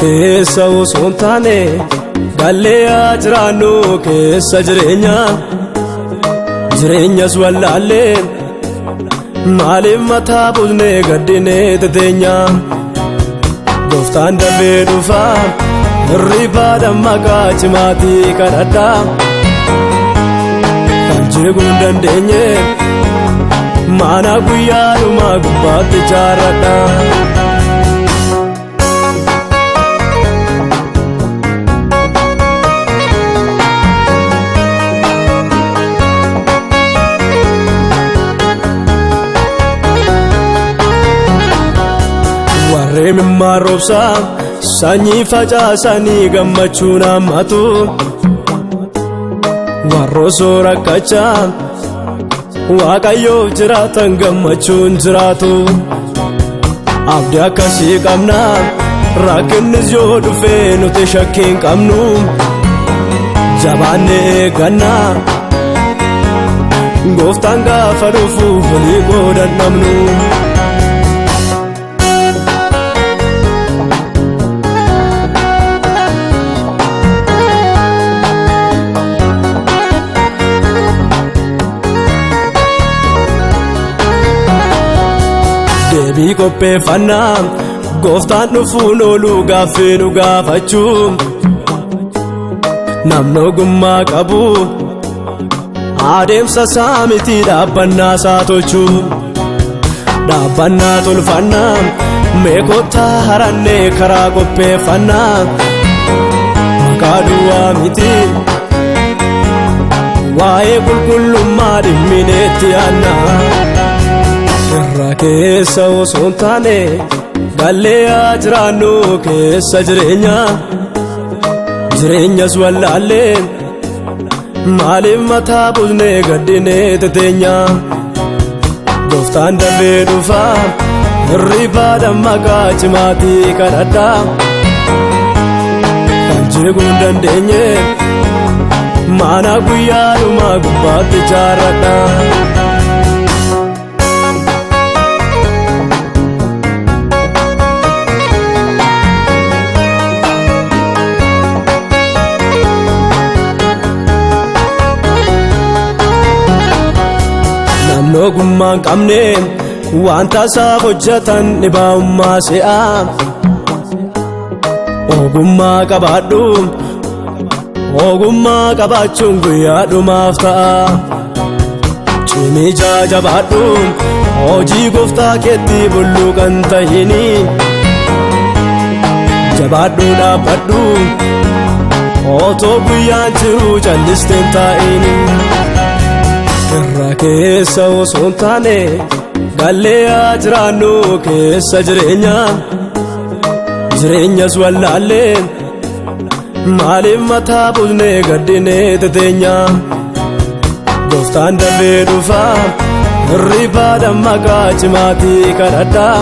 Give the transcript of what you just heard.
keessa osoo hin taane gallee jiraannu keessa jireenyas wallaallee maaliif mataa buusnee gaddinee teteenya gooftaan dafee dhufaa hirribaa dammaqaa cimaatii kadhadhaa kan jeequu hin dandeenye maana guyyaa dhumaa gubbaatti jaaradhaa. Mimmaa roobsaa sanyii facaasanii gammachuun hammatu warroosoo rakkachaa waaqayyoof jiraatan gammachuun jiraatu abdii akkasii qabna rakkinnis yoo dhufee nuti shakkii hin qabnu jabaannee eeggannaa gooftaan gaafa dhufu walii qoodannamnu. Deebii qopheeffannaa gooftaan dhufuun ooluu gaaffii nu gaafachuu namni ogummaa qabu adeemsa isaa miti dhaabbannaa isaa tolchuu dhaabbannaa tolfannaa meekottaa harannee karaa qopheeffannaa maqaa duwwaa miti waa'ee qulqullummaa dhimmineetti yaannaa. Irra keessa osoo hin taane gallee jiraannu keessa jireenyas wallaallee maaliif mataa buusnee gaddinee teteenya gooftaan dafee dhufaa hirribaa dammaqaa cimaatii kadhadhaa kan jeequu hin dandeenye maana guyyaa dhumaa gubbaatti jaaradhaa. Ogummaa hin qabne wanta isaaf hojjetan dhibaa'ummaa si'aa ogummaa qabaadhu ogummaa qabaachuun guyyaa dhumaaf ta'a cimii jabaadhu hojii gooftaa keetti bulluqan ta'ini jabaadhu dhaabbadhu otoo guyyaan jiru callisteen taa'ini. Irra keessa osoo hin taane gallee jiraannu keessa jireenyas wallaallee maaliif mataa buusnee gaddinee teteenya gooftaan dafee dhufaa hirribaa dammaqaa cimaatii kadhadhaa.